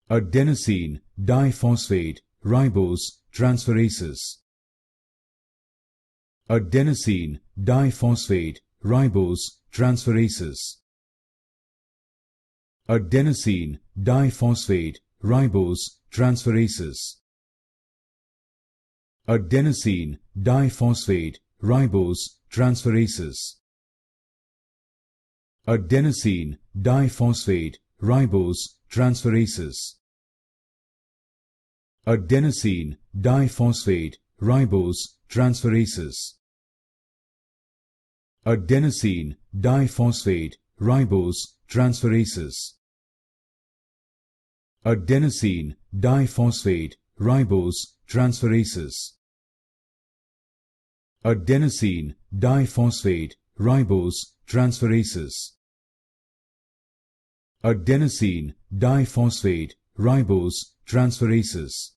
Adenosine Diphosphate Ribose Transferases. Adenosine Diphosphate Ribose Transferases. Adenosine Diphosphate Ribose Transferases. Adenosine Diphosphate Ribose Transferases. Adenosine Diphosphate Ribose Transferases. Adenosine Diphosphate Ribose Transferases. Adenosine Diphosphate Ribose Transferases. Adenosine Diphosphate Ribose Transferases. Adenosine Diphosphate Ribose Transferases. Adenosine Diphosphate Ribose Transferases.